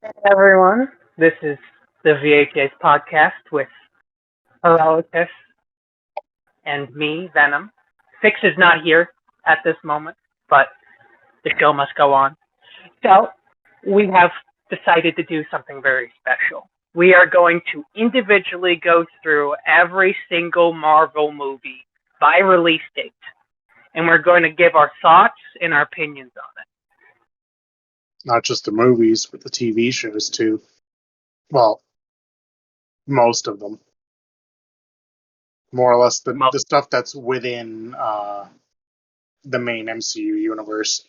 Hey everyone, this is the VHS podcast with Heroicus and me, Venom. Fix is not here at this moment, but the show must go on. So, we have decided to do something very special. We are going to individually go through every single Marvel movie by release date, and we're going to give our thoughts and our opinions on it. Not just the movies, but the TV shows too. Well, most of them, more or less the stuff that's within the main MCU universe.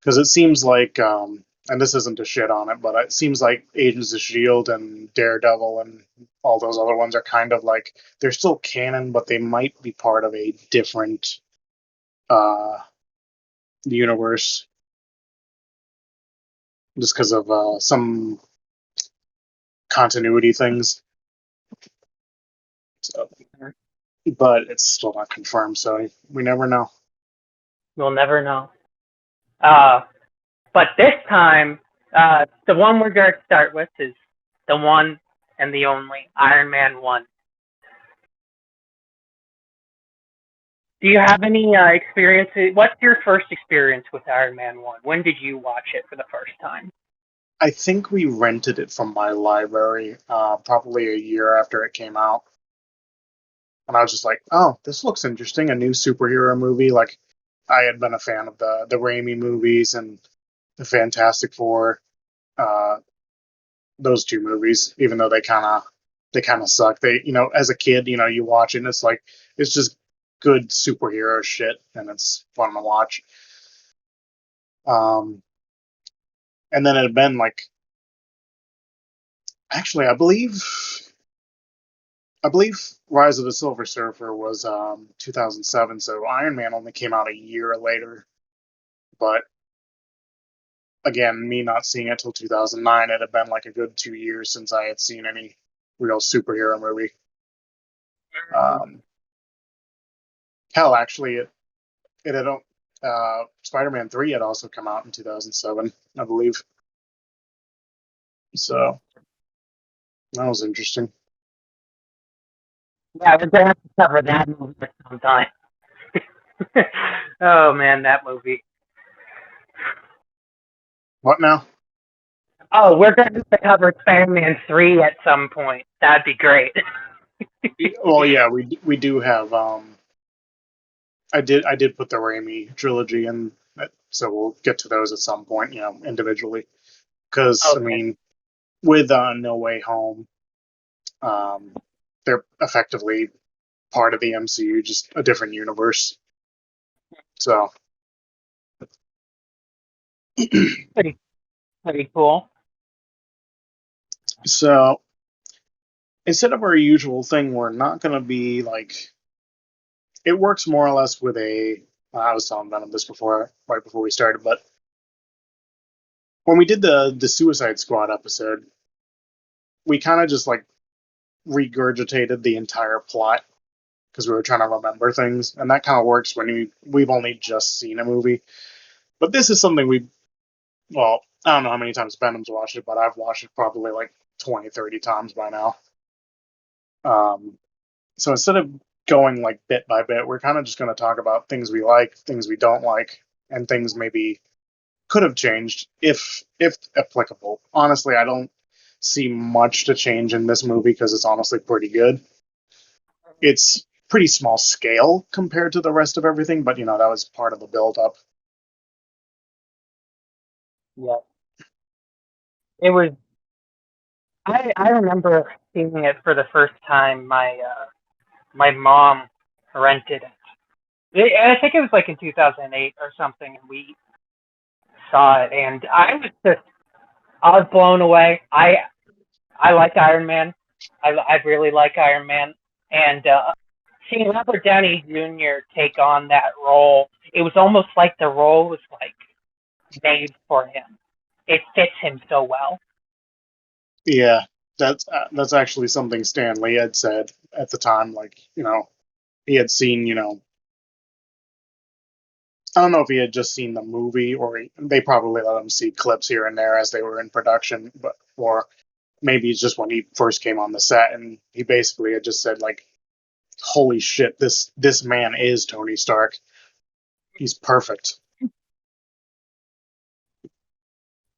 Because it seems like, and this isn't a shit on it, but it seems like Agents of Shield and Daredevil and all those other ones are kind of like they're still canon, but they might be part of a different uh, universe, just because of some continuity things. So, but it's still not confirmed, so we never know. We'll never know. Uh, But this time, the one we're going to start with is the one and the only Iron Man 1. Do you have any experience? What's your first experience with Iron Man 1? When did you watch it for the first time? I think we rented it from my library probably a year after it came out. And I was just like, oh, this looks interesting. A new superhero movie. Like, I had been a fan of the Raimi movies and the Fantastic Four, uh, those two movies, even though they kind of suck. As a kid, you watch it and it's like, it's just good superhero shit and it's fun to watch. Um, and then it had been like, actually, I believe Rise of the Silver Surfer was 2007, so Iron Man only came out a year later. But again, me not seeing it till 2009, it had been like a good 2 years since I had seen any real superhero movie. Um, hell, actually, it had Spider-Man 3 had also come out in 2007, I believe. So that was interesting. Yeah, we're going to have to cover that movie sometime. Oh man, that movie. What now? Oh, we're going to have to cover Spider-Man 3 at some point. That'd be great. Well, yeah, we do have. I did put the Raimi trilogy in, so we'll get to those at some point, individually. Because I Okay. mean, with No Way Home, um, they're effectively part of the MCU, just a different universe. So, Pretty, pretty cool. so instead of our usual thing, we're not going to be like. It works more or less with a. I was telling Venom this before, right before we started, but when we did the Suicide Squad episode, we kind of just like regurgitated the entire plot because we were trying to remember things, and that kind of works when we've only just seen a movie. But this is something well, I don't know how many times Venom's watched it, but I've watched it probably like 20, 30 times by now. Um, so instead of going like bit by bit, we're kind of just going to talk about things we like, things we don't like, and things maybe could have changed if applicable. Honestly, I don't see much to change in this movie because it's honestly pretty good. It's pretty small scale compared to the rest of everything, but that was part of the build up. Yeah. It was. I remember seeing it for the first time. My mom rented it. I think it was like in 2008 or something, and we saw it, and I was blown away. I like Iron Man. I really like Iron Man, and seeing Robert Downey Jr. take on that role, it was almost like the role was like made for him. It fits him so well. Yeah, that's actually something Stan Lee had said at the time. Like, he had seen, I don't know if he had just seen the movie or they probably let him see clips here and there as they were in production, but or maybe it's just when he first came on the set and he basically had just said like, "Holy shit, this man is Tony Stark. He's perfect."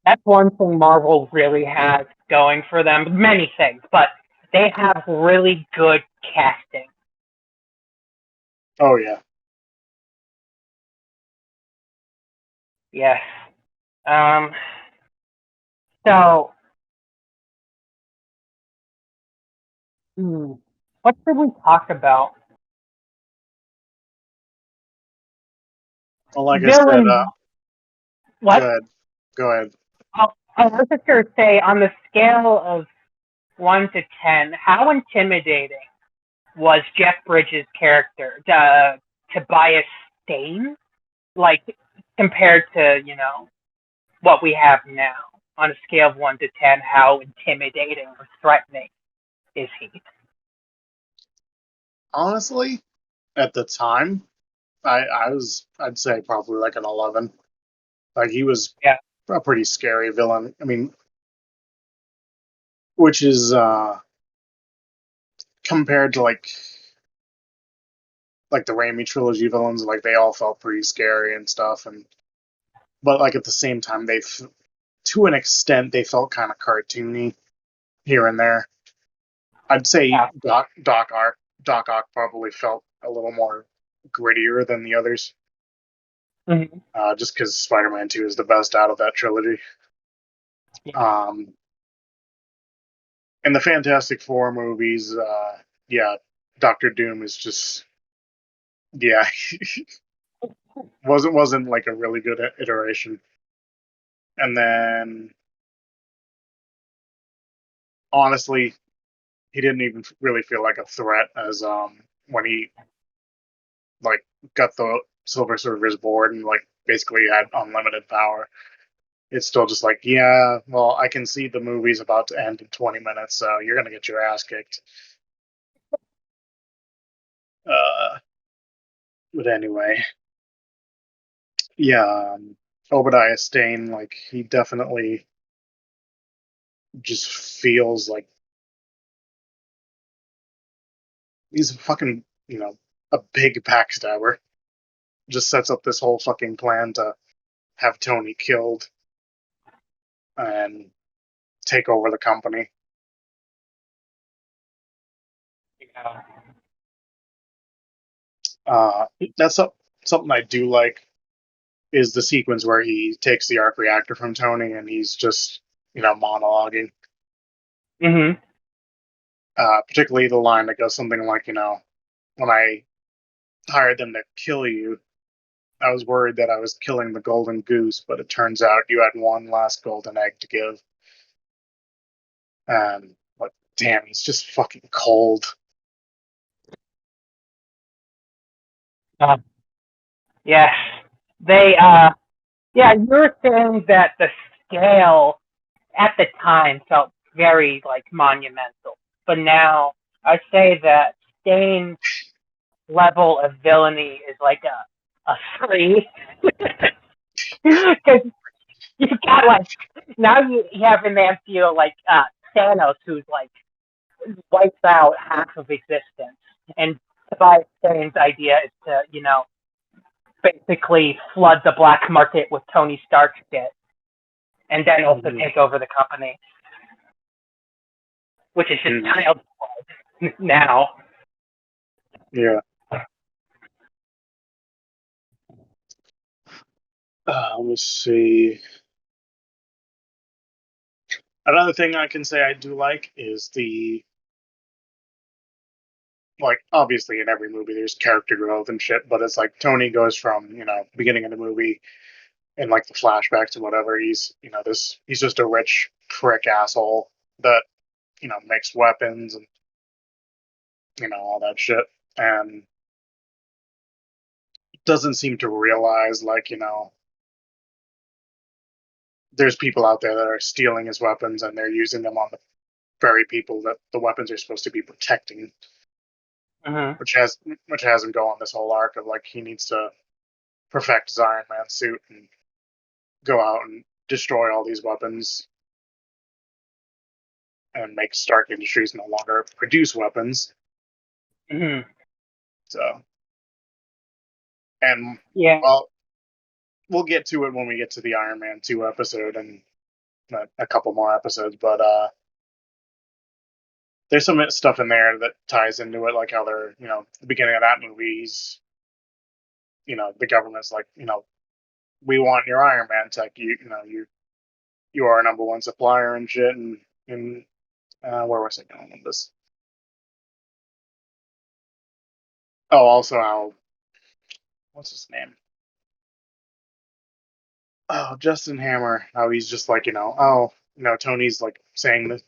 That's one thing Marvel really has going for them. Many things, but they have really good casting. Oh yeah. Yes. Um. So, hmm, what should we talk about? Well, like I said, Villain. go What? ahead, go ahead. I was just going to say, on the scale of 1 to 10, how intimidating was Jeff Bridges' character, Tobias Stane, like compared to what we have now? On a scale of 1 to 10, how intimidating or threatening is he? Honestly, at the time, I'd say probably like an 11. Like he was Yeah. a pretty scary villain. I mean, which is compared to like the Raimi trilogy villains, like they all felt pretty scary and stuff. And but like at the same time, to an extent they felt kind of cartoony here and there. I'd say Yeah. Doc Ock probably felt a little more grittier than the others, Mm-hmm. just because Spider-Man 2 is the best out of that trilogy. Yeah. Um, in the Fantastic Four movies, yeah, Doctor Doom is just yeah, wasn't like a really good iteration. And then honestly, he didn't even really feel like a threat as when he like got the Silver Surfer's board and like basically had unlimited power. It's still just like, yeah, well, I can see the movie's about to end in 20 minutes, so you're gonna get your ass kicked. Uh, but anyway, yeah, Obadiah Stane, like he definitely just feels like he's a fucking, a big backstabber. Just sets up this whole fucking plan to have Tony killed and take over the company. Yeah. Uh, that's something I do like is the sequence where he takes the arc reactor from Tony and he's just, monologuing. Mm-hmm. Particularly the line that goes something like, when I hired them to kill you, I was worried that I was killing the golden goose, but it turns out you had one last golden egg to give. And like, damn, he's just fucking cold. Yes. They. Yeah. You were saying that the scale at the time felt very like monumental, but now I say that Stain's level of villainy is like a 3, because you got like now you have in the MCU like Thanos, who's like wipes out half of existence, and Tobias Stane's idea is to basically flood the black market with Tony Stark shit, and then also Mm-hmm. take over the company, which is just Mm-hmm. child's play now. Yeah. Let me see. Another thing I can say I do like is like obviously in every movie there's character growth and shit, but it's like Tony goes from beginning of the movie and like the flashbacks and whatever this he's just a rich prick asshole that makes weapons and all that shit and doesn't seem to realize like there's people out there that are stealing his weapons and they're using them on the very people that the weapons are supposed to be protecting, Mm-hmm. which has him go on this whole arc of like he needs to perfect his Iron Man suit and go out and destroy all these weapons and make Stark Industries no longer produce weapons. Mhm. So, and Yeah. well, we'll get to it when we get to the Iron Man 2 episode and a couple more episodes, but there's some stuff in there that ties into it, like how they're, the beginning of that movie, the government's like, we want your Iron Man tech. You are our number one supplier and shit. And where was I going with this? Oh, also how what's his name? Oh, Justin Hammer. How he's just like, Tony's like saying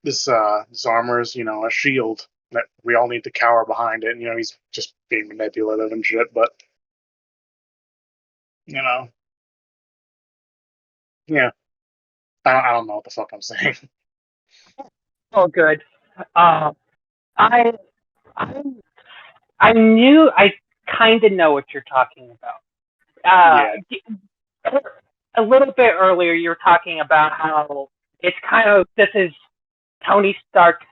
this armor is, a shield that we all need to cower behind it. And, he's just being manipulative and shit. But you know, yeah, I don't know what the fuck I'm saying. Oh, good. Uh, I I I knew I kind of know what you're talking about. Yeah. A little bit earlier, you were talking about how it's kind of this is Tony Stark's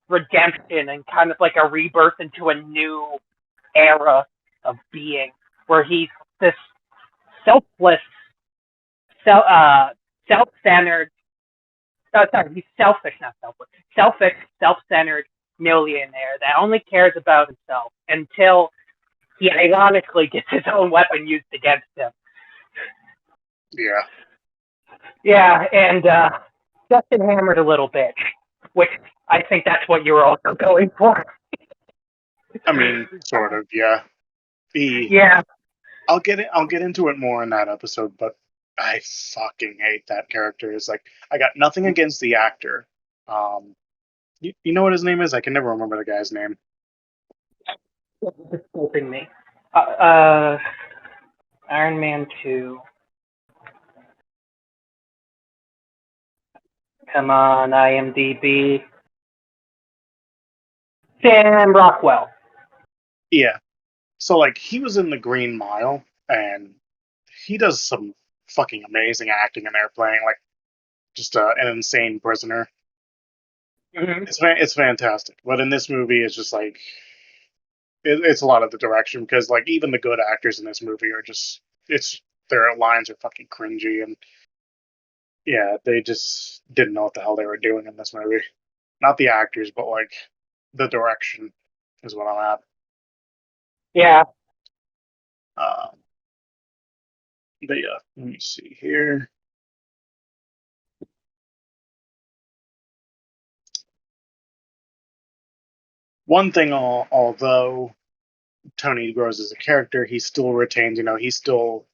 redemption and kind of like a rebirth into a new era of being, where he's this selfless, self, uh, self-centered. Oh, sorry, he's selfish, not selfless. Selfish, self-centered millionaire that only cares about himself until he ironically gets his own weapon used against him. Yeah. Yeah, and Justin hammered a little bitch, which I think that's what you were also going for. I mean, sort of, yeah. The Yeah, I'll get into it more in that episode, but I fucking hate that character. It's like I got nothing against the actor. Um, you know what his name is? I can never remember the guy's name. it's escaping me. Uh, uh, Iron Man 2. Come on, IMDb. Sam Rockwell. Yeah. So like he was in the Green Mile, and he does some fucking amazing acting in there, playing like just an insane prisoner. Mm-hmm. It's fantastic. But in this movie, it's just like it's a lot of the direction, because like even the good actors in this movie are just it's their lines are fucking cringy, and yeah, they just didn't know what the hell they were doing in this movie. Not the actors, but like the direction is what I'm at. Yeah, Um, but yeah, let me see here. One thing, although Tony grows as a character, he still retains, he still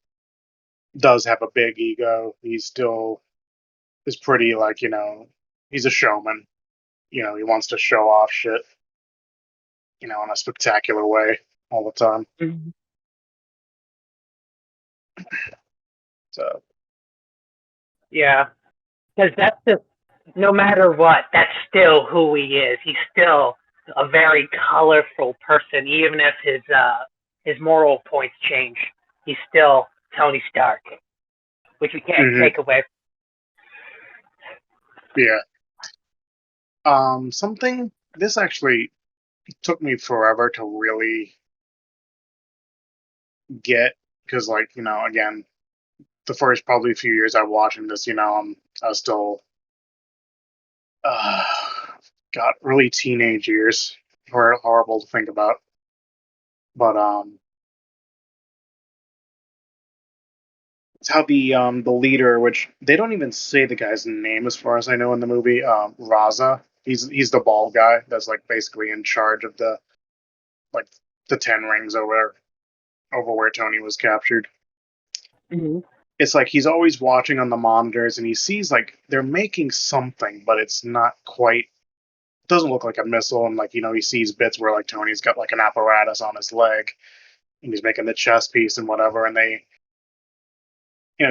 does have a big ego. He still is pretty, like, he's a showman. He wants to show off shit, in a spectacular way all the time. mm-hmm. So, Yeah, because that's just no matter what, that's still who he is. He's still a very colorful person, even if his moral points change. He's still Tony Stark, which you can't hmm take away. yeah. Something, this actually took me forever to really get, because, like, again, the first probably few years I watching this, I was still uh, got really teenage years. Horrible to think about, but it's how the leader, which they don't even say the guy's name as far as I know in the movie, Raza. He's the bald guy that's like basically in charge of like the 10 rings over where Tony was captured. Mm-hmm. It's like he's always watching on the monitors, and he sees like they're making something, but it's not quite, doesn't look like a missile. And like, he sees bits where like Tony's got like an apparatus on his leg, and he's making the chess piece and whatever. And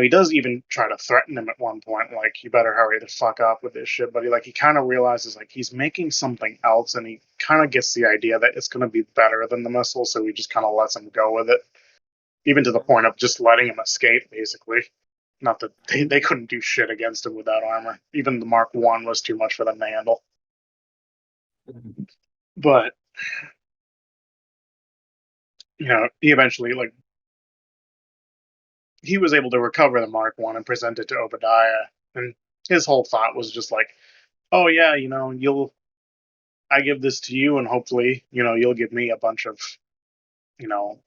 he does even try to threaten him at one point, like, you better hurry the fuck up with this shit. But he kind of realizes like he's making something else, and he kind of gets the idea that it's going to be better than the missile, so he just kind of lets him go with it, even to the point of just letting him escape, basically. Not that they couldn't do shit against him without armor. Even the Mark One was too much for them to handle. But he eventually he was able to recover the Mark One and present it to Obadiah, and his whole thought was just like, oh yeah, I give this to you, and hopefully, you'll give me a bunch of, you know,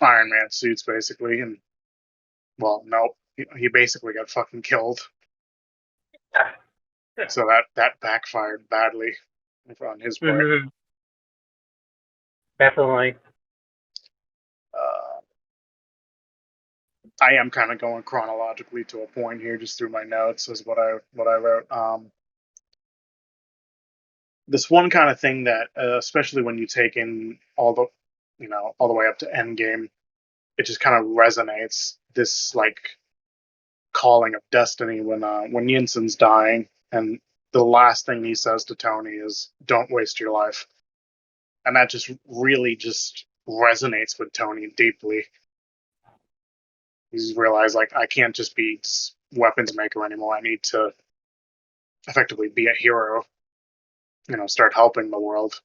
Iron Man suits, basically. And well, nope, he basically got fucking killed. So that backfired badly on his part. Mm-hmm. Definitely. Uh, I am kind of going chronologically to a point here, just through my notes, is what I wrote. This one kind of thing that, especially when you take in all the way up to Endgame, it just kind of resonates. This calling of destiny when Yinsen's dying, and the last thing he says to Tony is, "Don't waste your life," and that just really just resonates with Tony deeply. He's realized I can't just be weapons maker anymore. I need to effectively be a hero. Start helping the world,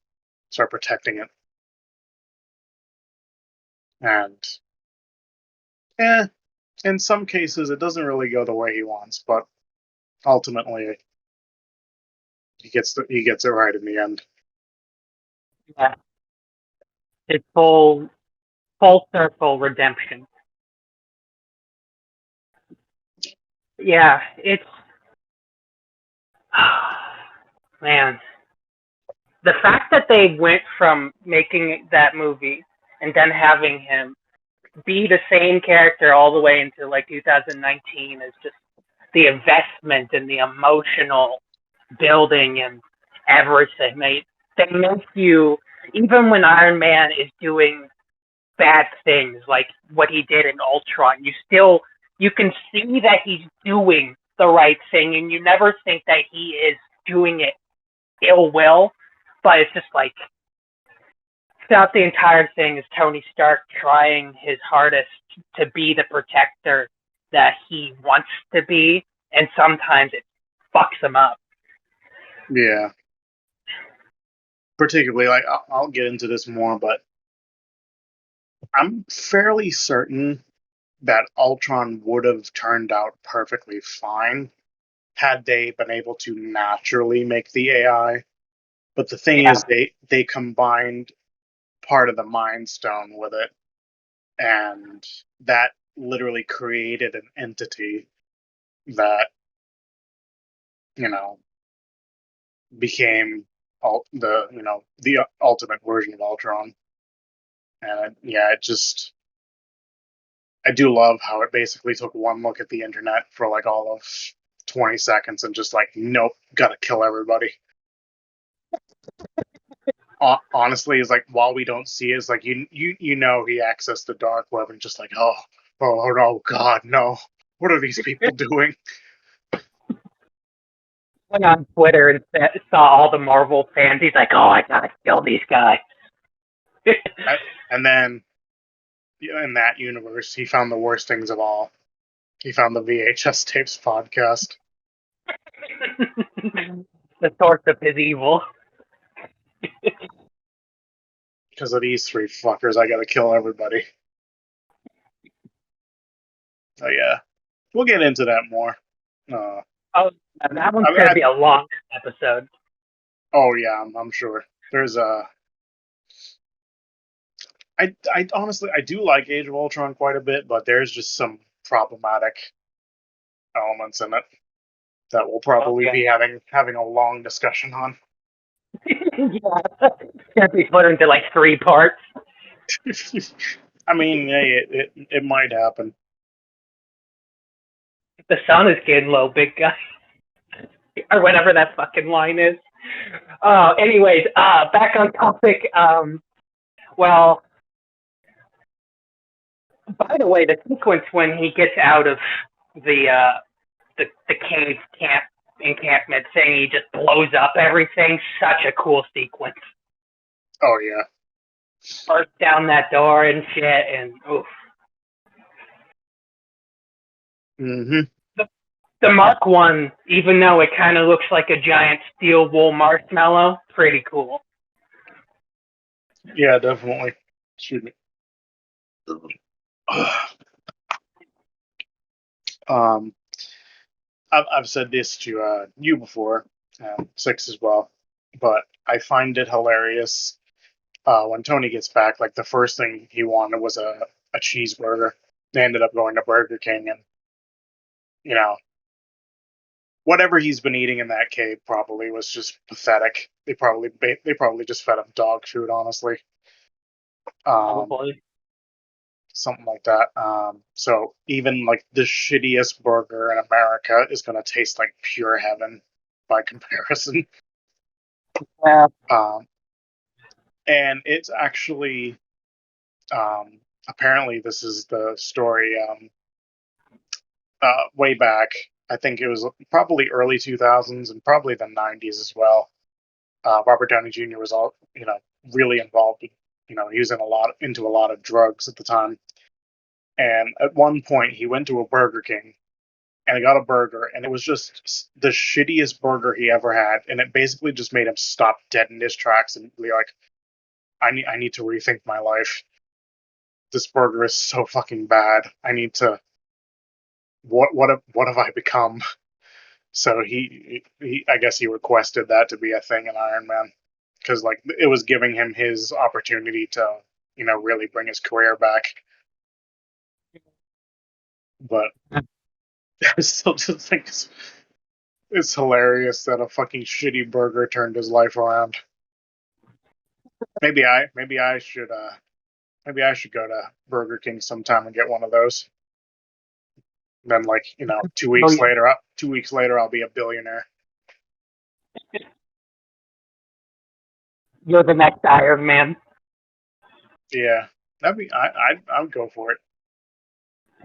start protecting it, and in some cases it doesn't really go the way he wants, but ultimately he gets it right in the end. Yeah. It's full circle redemption. Yeah, it's man. The fact that they went from making that movie and then having him be the same character all the way into 2019 is just the investment and the emotional building and everything. They make you, even when Iron Man is doing bad things like what he did in Ultron, you can see that he's doing the right thing, and you never think that he is doing it ill will, but it's just throughout the entire thing is Tony Stark trying his hardest to be the protector that he wants to be, and sometimes it fucks him up. Yeah. Particularly, I'll get into this more, but I'm fairly certain that Ultron would have turned out perfectly fine had they been able to naturally make the AI. But the thing is, they combined part of the Mind Stone with it, and that literally created an entity that became the ultimate version of Ultron. And it just, I do love how it basically took one look at the internet for all of 20 seconds and just nope, gotta kill everybody. Honestly, it's while we don't see it, it's he accessed the dark web and just oh no, God, no, what are these people doing? Went on Twitter and saw all the Marvel fans. He's like, "Oh, I gotta kill these guys." And then, in that universe, he found the worst things of all. He found the VHS tapes podcast. The source of his evil. Because of these three fuckers, I gotta kill everybody. Oh yeah, we'll get into that more. Oh, that one's gonna be a long episode. Oh yeah, I'm sure. There's I honestly I do like Age of Ultron quite a bit, but there's just some problematic elements in it that we'll probably be having a long discussion on. Yeah, it's gonna be split into 3 parts. I mean, hey, it might happen. The sun is getting low, big guy. Or whatever that fucking line is. Anyways, back on topic. Well, by the way, the sequence when he gets out of the cave camp encampment thing, he just blows up everything. Such a cool sequence. Oh yeah. Burst down that door and shit, and oof. Hmm. The Mark One, even though it kind of looks like a giant steel wool marshmallow, pretty cool. Yeah, definitely. Excuse me. um, I've said this to you before, Six as well, but I find it hilarious when Tony gets back. Like the first thing he wanted was a cheeseburger. They ended up going to Burger King, and you know whatever he's been eating in that cave probably was just pathetic. They probably just fed him dog food, honestly. Um, Probably. Something like that. So even like the shittiest burger in America is gonna taste like pure heaven by comparison. Yeah. Um, and it's actually apparently this is the story way back. I think it was probably early 2000s and probably the 90s as well. Robert Downey Jr. was all really involved. He was into a lot of drugs at the time. And at one point, he went to a Burger King and he got a burger, and it was just the shittiest burger he ever had. And it basically just made him stop dead in his tracks and be like, I need to rethink my life. This burger is so fucking bad. I need to what have I become? So he I guess he requested that to be a thing in Iron Man because like it was giving him his opportunity to really bring his career back. But I still just think it's hilarious that a fucking shitty burger turned his life around. Maybe I should go to Burger King sometime and get one of those. Then like two Oh weeks yeah. later, 2 weeks later, I'll be a billionaire. You're the next Iron Man. Yeah, I would go for it.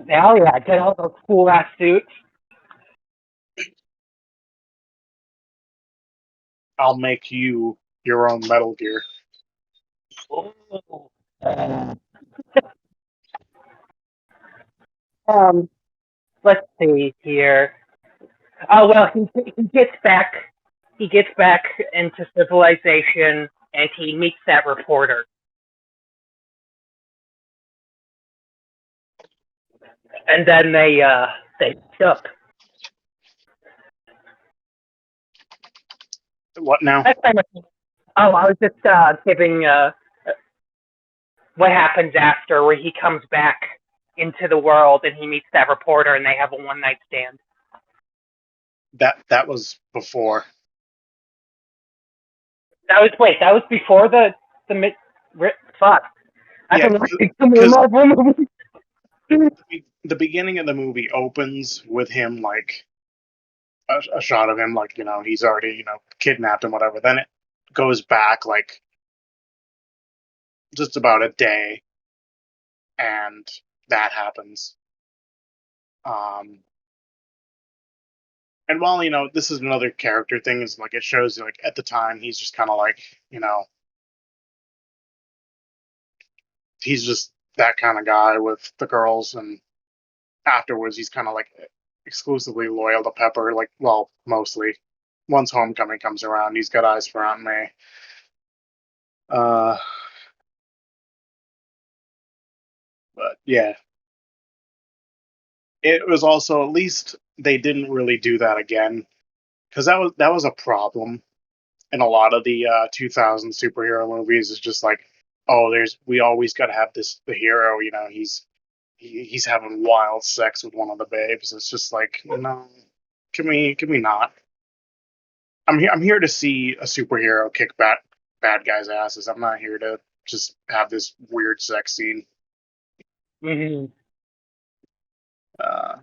Hell yeah, get all those cool ass suits. I'll make you your own Metal Gear. Ooh. Um, let's see here. Oh well, he gets back. He gets back into civilization, and he meets that reporter. And then they up. What now? That's pretty much. Oh, I was just giving what happens after, where he comes back into the world and he meets that reporter, and they have a one night stand. That was before. That was before the mid. Fuck. I've Yeah, been watching so many because Marvel movies. the beginning of the movie opens with him like a shot of him like he's already kidnapped and whatever. Then it goes back like just about a day, and that happens. Um, and while this is another character thing, is like it shows like at the time he's just kind of like he's just that kind of guy with the girls, and afterwards he's kind of like exclusively loyal to Pepper. Like, well, mostly. Once Homecoming comes around, he's got eyes for Aunt May. Uh, but yeah, it was also at least they didn't really do that again because that was a problem in a lot of the 2000 superhero movies. Is just like, oh, we always got to have the hero. He's having wild sex with one of the babes. It's just like, no, can we not? I'm here to see a superhero kick bad guys' asses. I'm not here to just have this weird sex scene. Mm-hmm. Uh,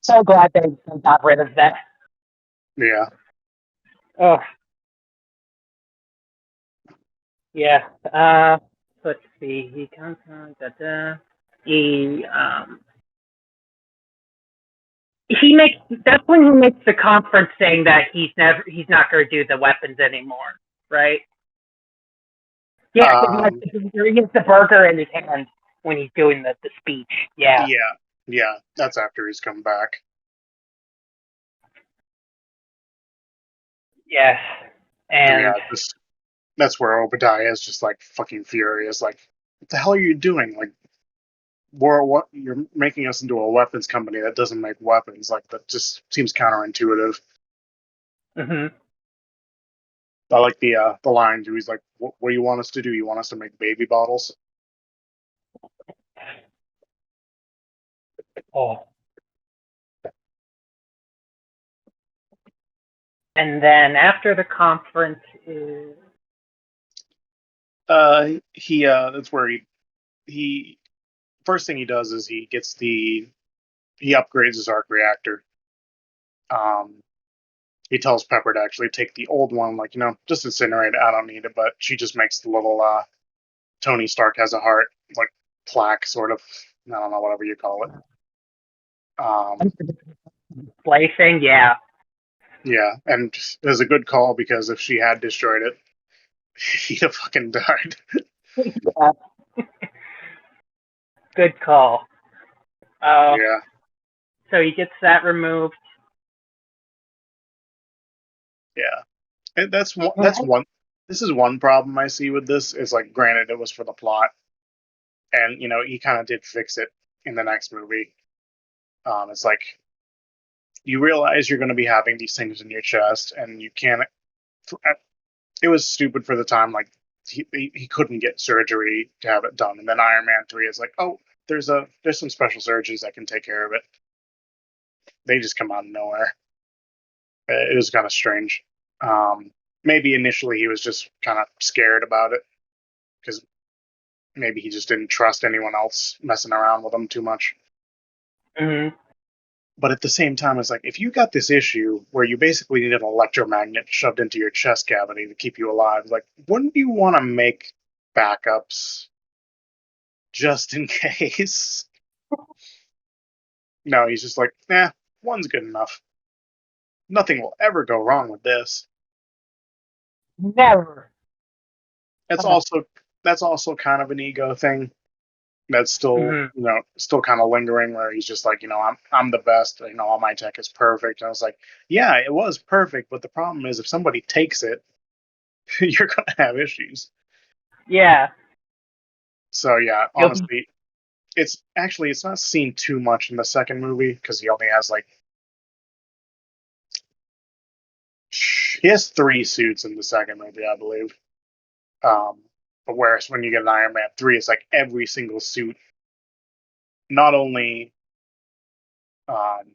So glad they got rid of that. yeah. Oh yeah. Let's see. He comes on. Da, da. He he makes. That's when he makes the conference saying that he's not going to do the weapons anymore, right? Yeah, 'cause he has Um, the burger in his hand when he's doing the speech. Yeah. yeah. Yeah, that's after he's come back. Yes. So yeah, And just that's where Obadiah is just like fucking furious. Like, what the hell are you doing? Like, what you're making us into a weapons company that doesn't make weapons. Like, that just seems counterintuitive. mhm. I like the line too. He's like, what do you want us to do? You want us to make baby bottles?" Oh. And then after the conference is He that's where he first thing he does is he upgrades his arc reactor. Um, he tells Pepper to actually take the old one, like, just incinerate it. I don't need it, but she just makes the little Tony Stark has a heart, like, plaque, sort of. I don't know, whatever you call it. splicing, yeah. Yeah, and it was a good call because if she had destroyed it, he'd have fucking died. Yeah. Good call. Uh, Yeah, so he gets that removed. yeah. And that's one. That's one. This is one problem I see with this. Is like, granted, it was for the plot, and he kind of did fix it in the next movie. It's like you realize you're going to be having these things in your chest, and you can't. It was stupid for the time. Like, he couldn't get surgery to have it done, and then Iron Man 3 is like, oh, there's some special surgeons that can take care of it. They just come out of nowhere. It was kind of strange. Um, Maybe initially he was just kind of scared about it because maybe he just didn't trust anyone else messing around with him too much. Mhm. But at the same time, it's like, if you got this issue where you basically need an electromagnet shoved into your chest cavity to keep you alive, like, wouldn't you want to make backups just in case? No, he's just like, nah, one's good enough. Nothing will ever go wrong with this. Never. That's also that's also kind of an ego thing that's still Mhm. still kind of lingering, where he's just like, I'm the best, all my tech is perfect. And I was like, yeah, it was perfect, but the problem is if somebody takes it, you're gonna have issues. Yeah. So yeah, You'll be. honestly, it's not seen too much in the second movie because he only has like he has three suits in the second movie, I believe. um but whereas when you get an Iron Man 3, it's like every single suit, not only um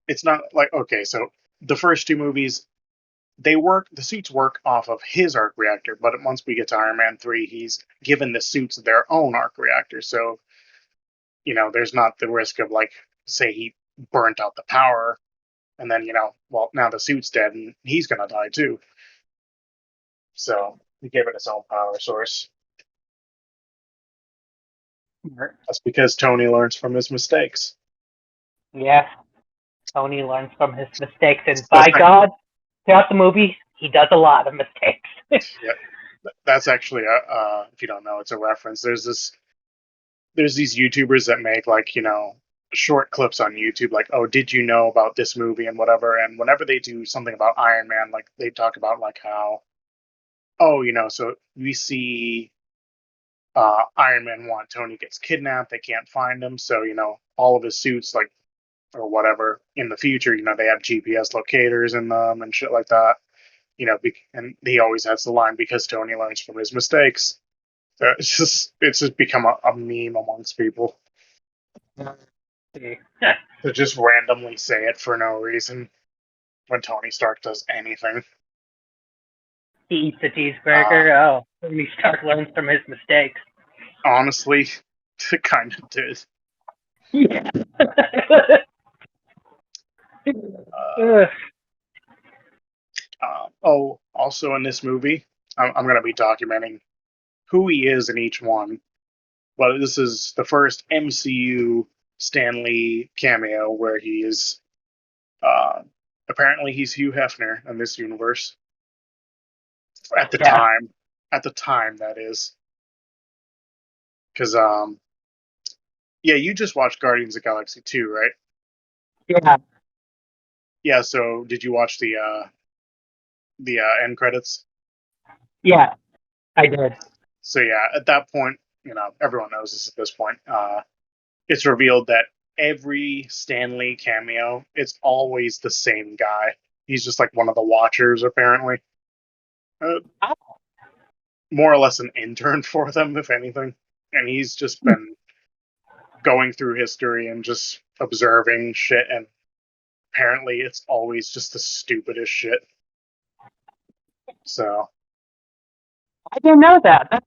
it's not like, okay, so the first two movies, the suits work off of his arc reactor, but once we get to Iron Man 3, he's given the suits their own arc reactor. So there's not the risk of, like, say he burnt out the power, and then well, now the suit's dead and he's gonna die too. So we gave it its own power source. That's because Tony learns from his mistakes. Yeah. Tony learns from his mistakes, and That's by God, throughout the movie, he does a lot of mistakes. Yeah, that's actually if you don't know, it's a reference. There's these YouTubers that make, like, short clips on YouTube, like, oh, did you know about this movie and whatever. And whenever they do something about Iron Man, like, they talk about, like, how, oh, so we see Iron Man 1, Tony gets kidnapped, they can't find him, so all of his suits, like, or whatever, in the future, they have GPS locators in them and shit like that. And he always has the line, because Tony learns from his mistakes. So it's just become a meme amongst people to just randomly say it for no reason when Tony Stark does anything. He eats a Uh, cheeseburger. Oh, Tony Stark learns from his mistakes. Honestly, it kind of did. Yeah. Uh, oh, also in this movie, I'm going to be documenting who he is in each one. But this is the first MCU Stan Lee cameo where he is. Uh, Apparently, he's Hugh Hefner in this universe at the Yeah. time. At the time, that is, because Yeah, you just watched Guardians of the Galaxy 2, right? Yeah, Yeah, so did you watch the end credits? yeah, I did. So yeah, at that point, everyone knows this at this point. It's revealed that every Stanley cameo, it's always the same guy. He's just like one of the Watchers, apparently. Uh, Oh, More or less an intern for them, if anything. And he's just been going through history and just observing shit, and apparently it's always just the stupidest shit. So I didn't know that.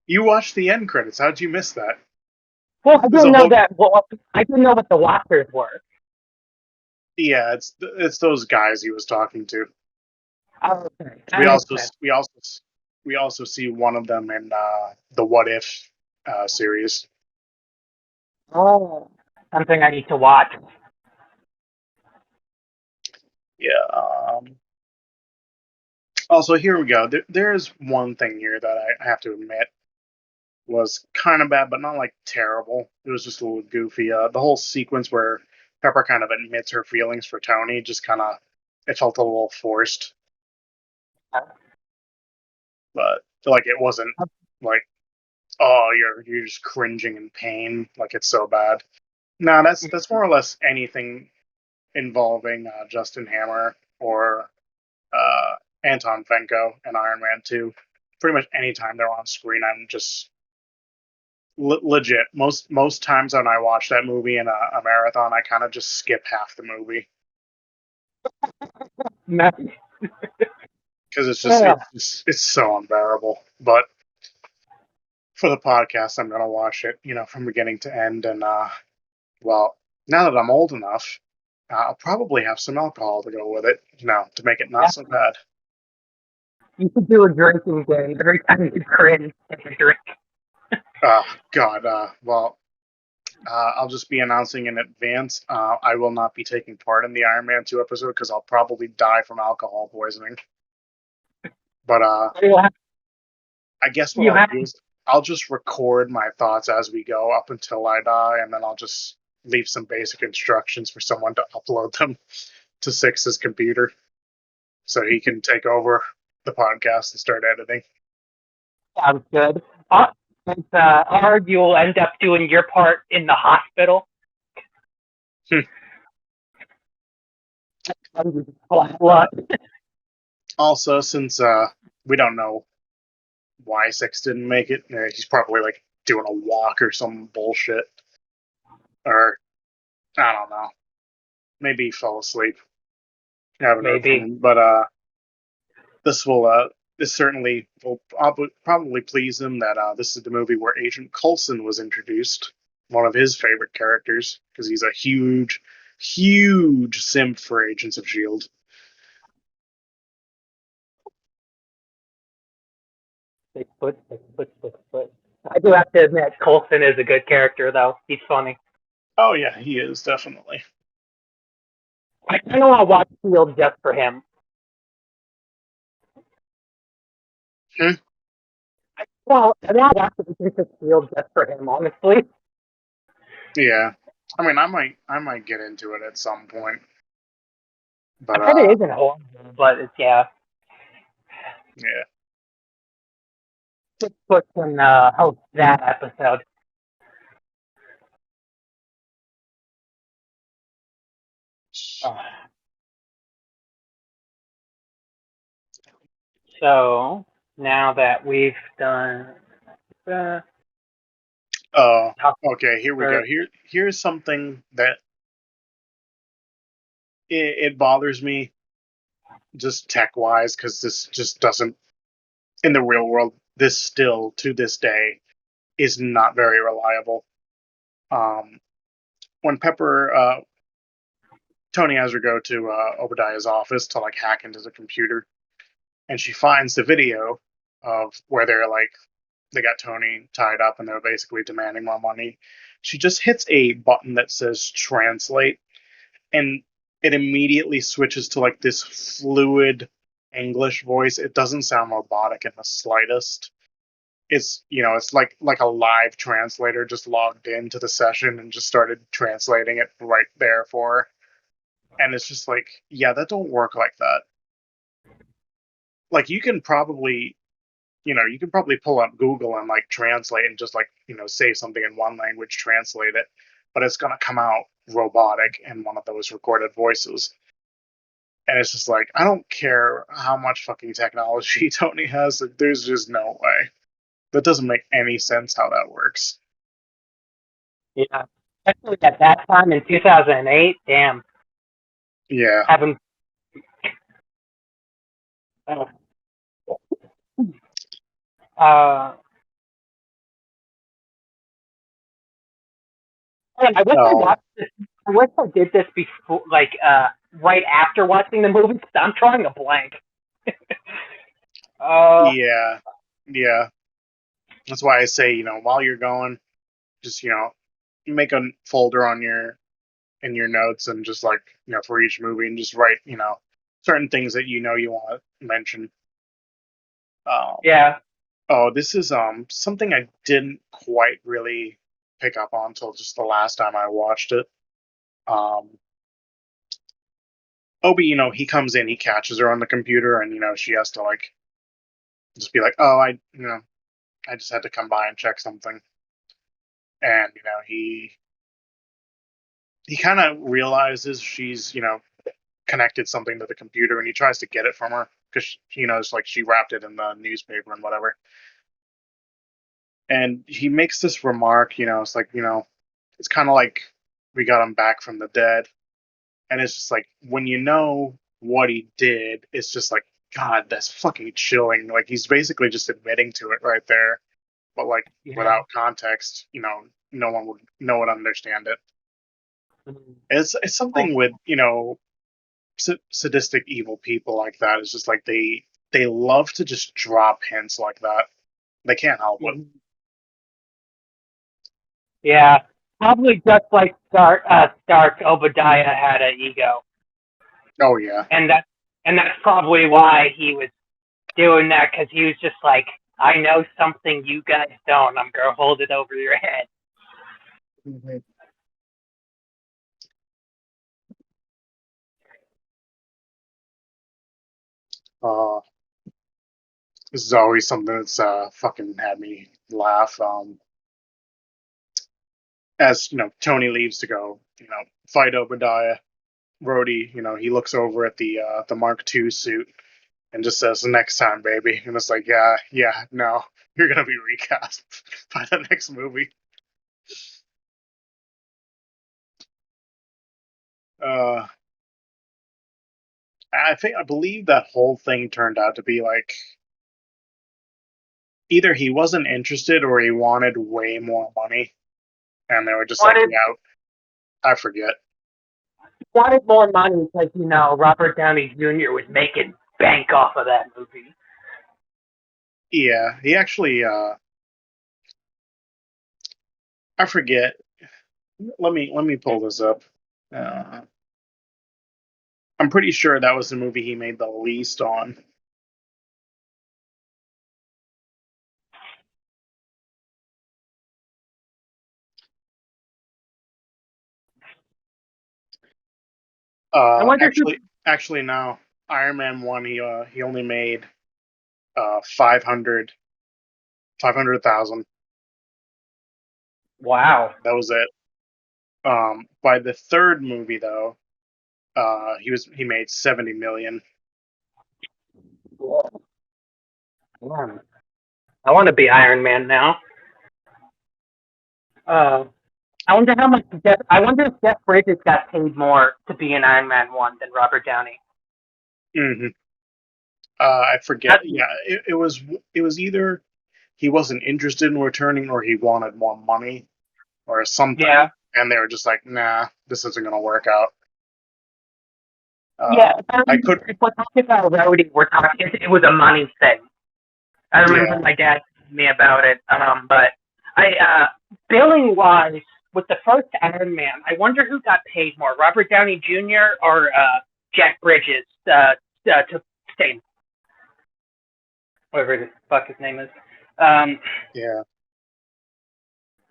you watched the end credits. How'd you miss that? Well, I There's didn't a know whole that. Well, I didn't know what the Watchers were. Yeah, it's those guys he was talking to. Oh, okay, We that makes also sense. we also we also see one of them in the What If series. Oh, something I need to watch. Yeah. Also, here we go. There's one thing here that I have to admit was kind of bad, but not like terrible. It was just a little goofy. The whole sequence where Pepper kind of admits her feelings for Tony just kind of it felt a little forced, but like it wasn't like oh you're just cringing in pain like it's so bad. No, that's more or less anything involving Justin Hammer or uh, Anton Venko and Iron Man 2. Pretty much anytime they're on screen, I'm just legit. Most times when I watch that movie in a marathon, I kind of just skip half the movie Nice. because it's just Yeah, it's so unbearable. But for the podcast, I'm gonna watch it, from beginning to end. And well, now that I'm old enough, I'll probably have some alcohol to go with it, to make it not yeah. so bad. You should do a drinking game every time you cringe. Take a drink. Oh God. Well, I'll just be announcing in advance. I will not be taking part in the Iron Man 2 episode because I'll probably die from alcohol poisoning. But You have, I guess what you I'll have, do is I'll just record my thoughts as we go up until I die, and then I'll just leave some basic instructions for someone to upload them to Six's computer so he can take over the podcast and start editing. sounds good. And, or you'll end up doing your part in the hospital. What? Also, since we don't know why Six didn't make it, he's probably like doing a walk or some bullshit, or I don't know. Maybe he fell asleep. I haven't heard from Maybe. him, but this certainly will probably please him that this is the movie where Agent Coulson was introduced, one of his favorite characters, because he's a huge simp for Agents of Shield. Bigfoot. I do have to admit, Coulson is a good character, though. He's funny. Oh yeah, he is definitely. I kind of want to watch Field just for him. Hmm. Well, I want to watch the Field just for him, honestly. Yeah, I mean, I might get into it at some point, I but bet it isn't horrible, but it's, yeah. yeah. Bigfoot can host that episode. Oh. So, now that we've done uh, Oh, talk okay. Here we go. for Here's something that it bothers me just tech wise because this just doesn't in the real world. This still to this day is not very reliable. Um, when Tony has her go to Obadiah's office to like hack into the computer, and she finds the video of where they got Tony tied up and they're basically demanding more money. She just hits a button that says translate, and it immediately switches to like this fluid English voice. It doesn't sound robotic in the slightest. it's it's like a live translator just logged into the session and just started translating it right there for her. And it's just like, yeah, that don't work like that. Like you can probably pull up Google and like translate and just like say something in one language, translate it, but it's gonna come out robotic in one of those recorded voices. And it's just like, I don't care how much fucking technology Tony has, there's just no way. That doesn't make any sense how that works. Yeah. Especially at that time in 2008, damn, Yeah. having uh, uh, man, I wish I Oh, watched this. I wish I did this before, like right after watching the movie. Cause I'm drawing a blank. uh, yeah. Yeah. That's why I say, while you're going, just, make a folder on your in your notes and just like, for each movie and just write, certain things that you want to mention. Um, yeah. oh, this is something I didn't quite really pick up on until just the last time I watched it. Um, Obi, he comes in, he catches her on the computer, and she has to like just be like, "Oh, I just had to come by and check something," and he kind of realizes she's connected something to the computer, and he tries to get it from her because he knows like she wrapped it in the newspaper and whatever. And he makes this remark, it's like it's kind of like we got him back from the dead, and it's just like when you know what he did, it's just like God, that's fucking chilling. Like he's basically just admitting to it right there, but like Yeah. without context, no one would understand it. It's something with sadistic evil people like that. It's just like they love to just drop hints like that. They can't help it. Yeah. Probably just like Stark, Obadiah had an ego, Oh yeah. and that's probably why he was doing that because he was just like, I know something you guys don't. I'm gonna hold it over your head. Mhm. Uh, this is always something that's fucking had me laugh. As Tony leaves to go, fight Obadiah. Rhodey, he looks over at the Mark II suit and just says, "Next time, baby." And it's like, yeah, yeah, no, you're gonna be recast by the next movie. Uh, I believe that whole thing turned out to be like either he wasn't interested or he wanted way more money, and they were just like, Wanted yeah, I forget. wanted more money because Robert Downey Jr. was making bank off of that movie. Yeah, he actually, I forget. Let me pull this up. Uh, I'm pretty sure that was the movie he made the least on. I wonder who. Actually, no. Iron Man one, he only made 500,000. Wow. That was it. By the third movie though, he made 70 million. Man, I want to be Iron Man now. Uh, I wonder how much I wonder if Jeff Bridges got paid more to be in Iron Man 1 than Robert Downey. Hmm. I forget. That's, Yeah, it was either he wasn't interested in returning or he wanted more money or something, yeah. and they were just like, nah, this isn't gonna work out. Yeah, if, I could, if we're talking about Rhodey, we're talking, it was a money thing. I remember yeah. my dad telling me about it. But billing wise, with the first Iron Man, I wonder who got paid more, Robert Downey Jr. or Jack Bridges to stay, whatever the fuck his name is. Um, Yeah.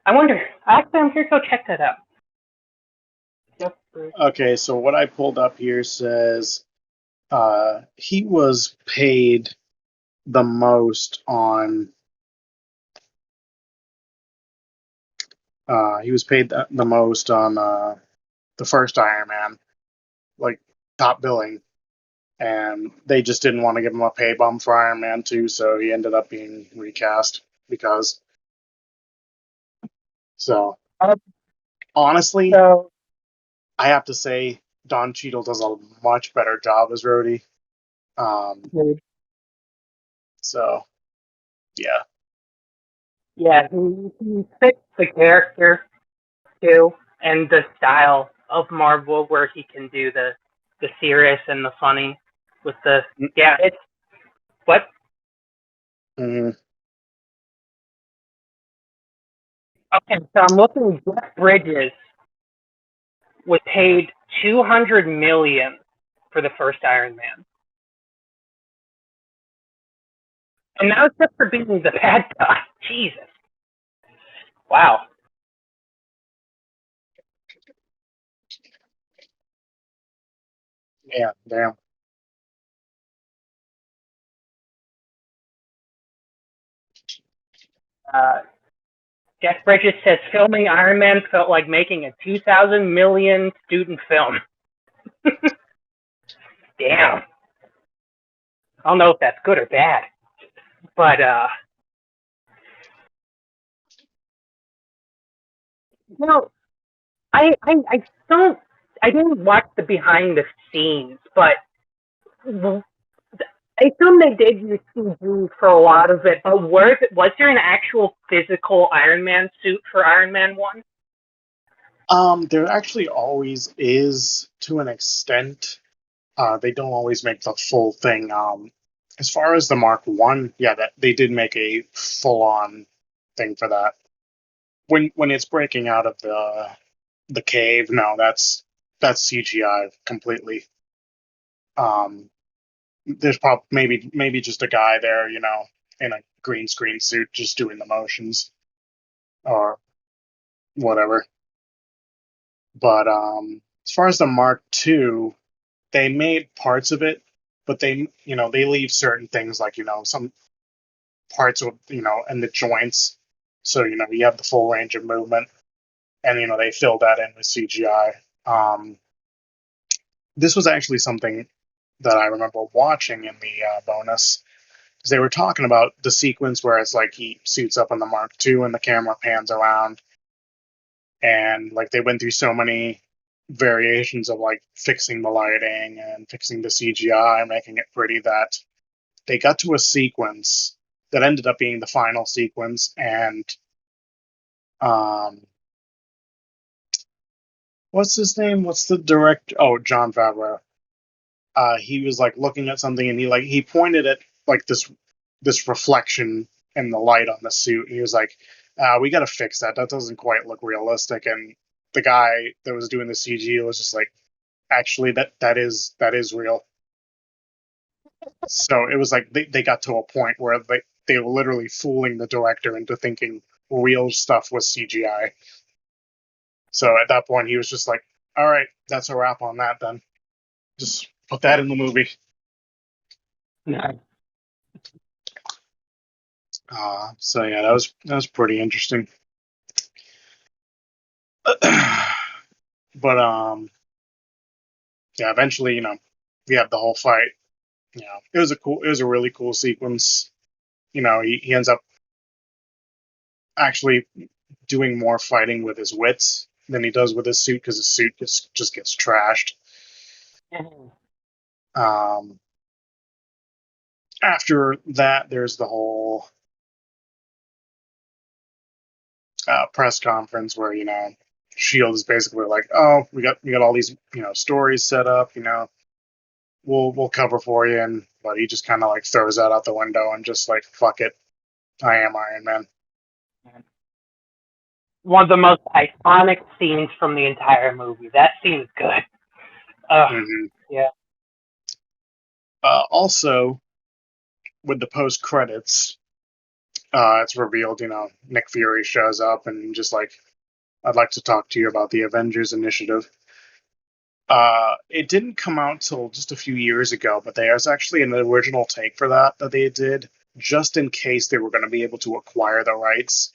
I wonder. Actually, I'm here to go check that out. Yep. Okay, so what I pulled up here says he was paid the most on the most on the first Iron Man, like top billing, and they just didn't want to give him a pay bump for Iron Man 2, so he ended up being recast because. So Uh, honestly, so, I have to say Don Cheadle does a much better job as Rhodey. Um, so yeah. yeah, he fits the character too, and the style of Marvel, where he can do the serious and the funny with the yeah. It's what Mm-hmm. okay. So I'm looking. Jeff Bridges was paid 200 million for the first Iron Man, and that was just for being the bad guy. Jesus, wow. Yeah, damn. Uh, Jeff Bridges says filming Iron Man felt like making a 2,000 million student film. Damn. I don't know if that's good or bad, but you know, I don't I didn't watch the behind the scenes, but I assume they did use CG for a lot of it. But was there an actual physical Iron Man suit for Iron Man 1? There actually always is to an extent. They don't always make the full thing. As far as the Mark One, yeah, that they did make a full-on thing for that. When it's breaking out of the cave, no, that's CGI completely. Um, there's probably maybe just a guy there, in a green screen suit, just doing the motions or whatever. But as far as the Mark II, they made parts of it, but they leave certain things like some parts of and the joints, so you have the full range of movement, and they fill that in with CGI. This was actually something that I remember watching in the bonus, because they were talking about the sequence where it's like he suits up on the Mark II and the camera pans around, and like they went through so many variations of like fixing the lighting and fixing the CGI, making it pretty, that they got to a sequence that ended up being the final sequence, and um, what's his name? What's the director? Oh, Jon Favreau. He was like looking at something, and he pointed at like this reflection in the light on the suit, and he was like, "We got to fix that. That doesn't quite look realistic." And the guy that was doing the CG was just like, "Actually, that is real." So it was like they got to a point where they were literally fooling the director into thinking real stuff was CGI. So at that point, he was just like, "All right, that's a wrap on that. Then just put that in the movie." No. So yeah, that was pretty interesting. But yeah, eventually, we have the whole fight. It was a really cool sequence. He ends up actually doing more fighting with his wits than he does with his suit, because his suit just gets trashed. Um, After that, there's the whole press conference where Shield is basically like, "Oh, we got all these stories set up. We'll cover for you," and but he just kind of like throws that out the window and just like, "Fuck it, I am Iron Man." One of the most iconic scenes from the entire movie. That scene is good. Hmm. Yeah. Also, with the post credits, it's revealed, Nick Fury shows up and just like, I'd like to talk to you about the Avengers Initiative. It didn't come out till just a few years ago, but there's actually an original take for that they did just in case they were going to be able to acquire the rights.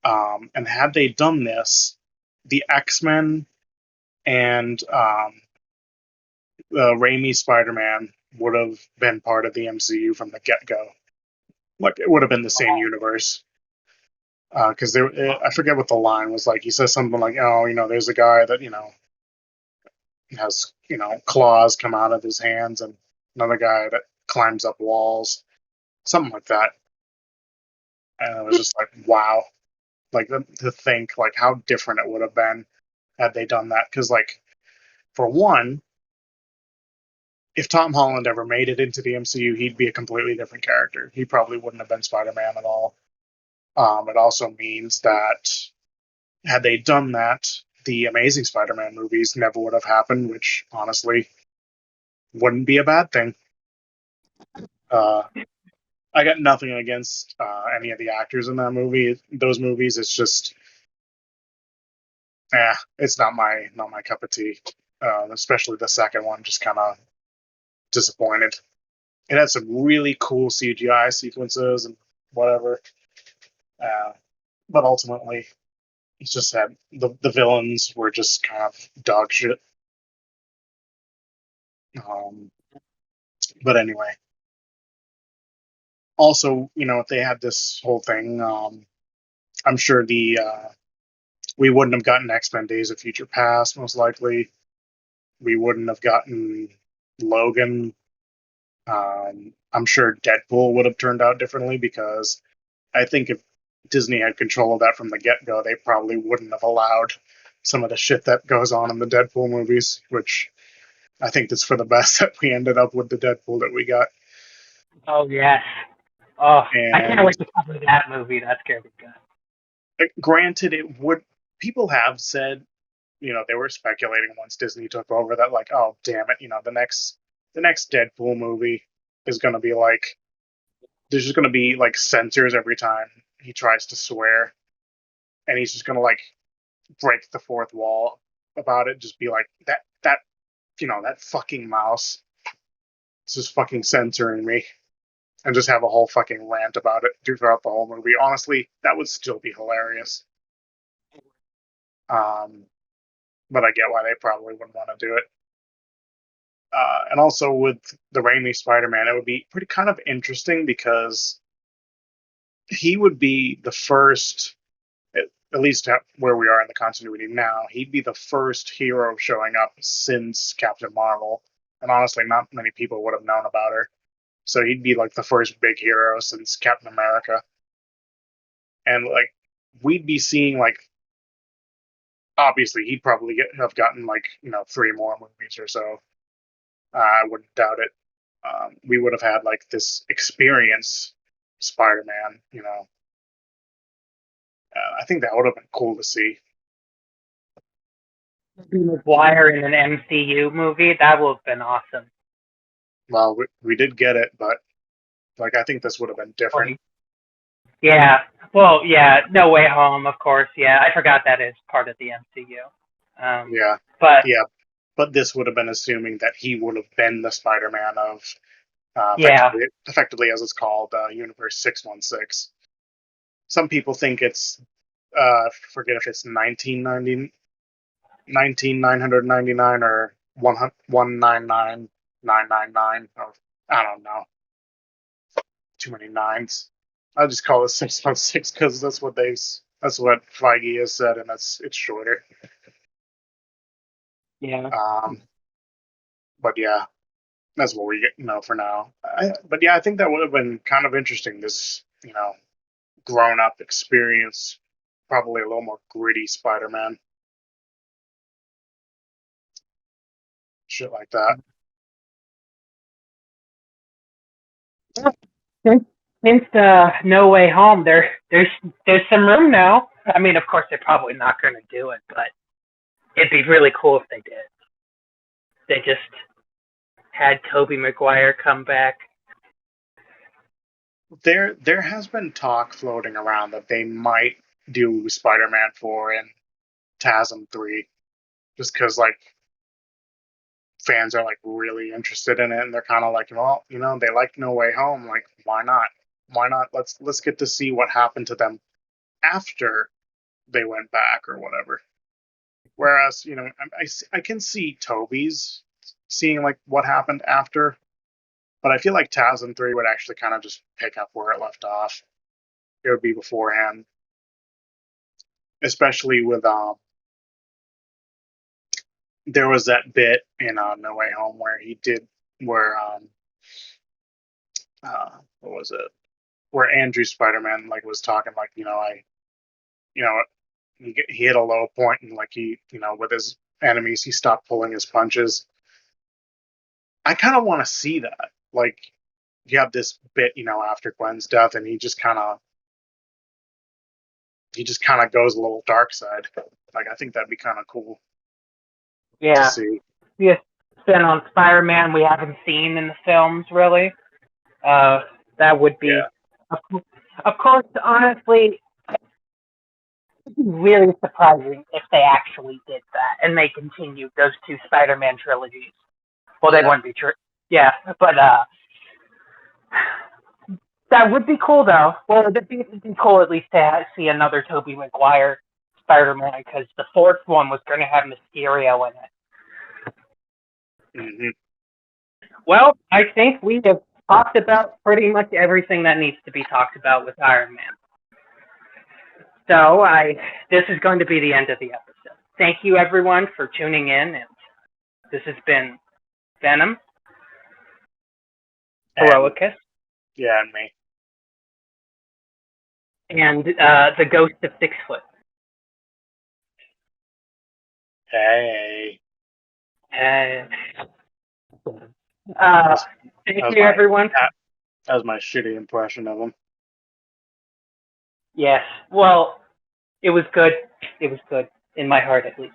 And had they done this, the X-Men and the Raimi Spider-Man would have been part of the MCU from the get-go. Like, it would have been the same universe. Because I forget what the line was like. He says something like, "Oh, there's a guy that has claws come out of his hands, and another guy that climbs up walls, something like that." And it was just like, wow, like to think like how different it would have been had they done that. Because like, for one, if Tom Holland ever made it into the MCU, he'd be a completely different character. He probably wouldn't have been Spider-Man at all. It also means that had they done that, the Amazing Spider-Man movies never would have happened, which honestly wouldn't be a bad thing. I got nothing against any of the actors in that movie. Those movies, it's just, it's not my cup of tea. Especially the second one, just kind of disappointed. It had some really cool CGI sequences and whatever, but ultimately, it's just that the villains were just kind of dog shit. Um, but anyway, also, if they had this whole thing, I'm sure we wouldn't have gotten X-Men Days of Future Past, most likely. We wouldn't have gotten Logan. I'm sure Deadpool would have turned out differently, because I think if Disney had control of that from the get-go, they probably wouldn't have allowed some of the shit that goes on in the Deadpool movies, which I think it's for the best that we ended up with the Deadpool that we got. Oh yes. Oh, I can't And wait to cover that movie. That's gonna be good. granted, it would. People have said, they were speculating once Disney took over that, like, oh damn it, the next Deadpool movie is going to be like, there's just going to be like censors every time he tries to swear, and he's just going to like break the fourth wall about it, just be like, that fucking mouse is just fucking censoring me, and just have a whole fucking rant about it throughout the whole movie. Honestly, that would still be hilarious. Um, but I get why they probably wouldn't want to do it. And also with the Raimi Spider-Man, it would be pretty kind of interesting, because he would be the first, at least where we are in the continuity now, he'd be the first hero showing up since Captain Marvel. And honestly, not many people would have known about her. So he'd be like the first big hero since Captain America. And like, we'd be seeing like, obviously, he'd probably have gotten like, 3 more movies or so. I wouldn't doubt it. We would have had like this experience Spider-Man. I think that would have been cool to see. Maguire in an MCU movie, that would have been awesome. Well, we did get it, but like, I think this would have been different. Yeah. Well, yeah. No Way Home, of course. Yeah, I forgot that is part of the MCU. Yeah, But yeah, but this would have been assuming that he would have been the Spider-Man of yeah, effectively, as it's called, Universe 616. Some people think it's forget if it's 1999 or 199999. Or I don't know. Too many nines. I just call it 616 because that's what Feige has said, and it's shorter. yeah. Um, but yeah, that's what we get, for now. But yeah, I think that would have been kind of interesting. This, grown up experience, probably a little more gritty Spider-Man, shit like that. Since since No Way Home, there's some room now. I mean, of course, they're probably not going to do it, but it'd be really cool if they did. They just had Tobey Maguire come back. there has been talk floating around that they might do Spider-Man 4 and TASM 3, just because like fans are like really interested in it, and they're kind of like, well, they like No Way Home, like why not? Why not? Let's get to see what happened to them after they went back or whatever. Whereas, I can see Toby's seeing like what happened after, but I feel like TASM 3 would actually kind of just pick up where it left off. It would be beforehand, especially with there was that bit in No Way Home where he did where what was it? Where Andrew Spider-Man like was talking like, you know he hit a low point, and like he, with his enemies he stopped pulling his punches. I kind of want to see that. Like you have this bit, after Gwen's death, and he just kind of goes a little dark side. Like I think that'd be kind of cool to Yeah. see. The spin on Spider-Man we haven't seen in the films, really. Uh, that would be, Yeah. of course, honestly, it'd be really surprising if they actually did that and they continued those two Spider-Man trilogies. Well, they Yeah. wouldn't be true. Yeah, but that would be cool, though. Well, it'd be cool at least to see another Tobey Maguire Spider-Man, because the fourth one was going to have Mysterio in it. Hmm. Well, I think we have talked about pretty much everything that needs to be talked about with Iron Man. So this is going to be the end of the episode. Thank you everyone for tuning in, and this has been Venom, And Heroicus, yeah, and me. and the Ghost of 6 Foot. Hey. Uh, That's, thank that was you my everyone. that was my shitty impression of him. Yes, well, it was good. It was good in my heart, at least.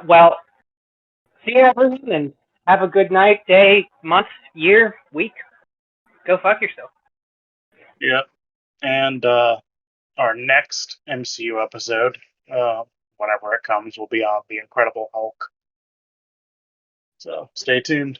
Well, see you everyone, and have a good night, day, month, year, week. Go fuck yourself. Yep. And our next MCU episode, whenever it comes, will be on the Incredible Hulk. So stay tuned.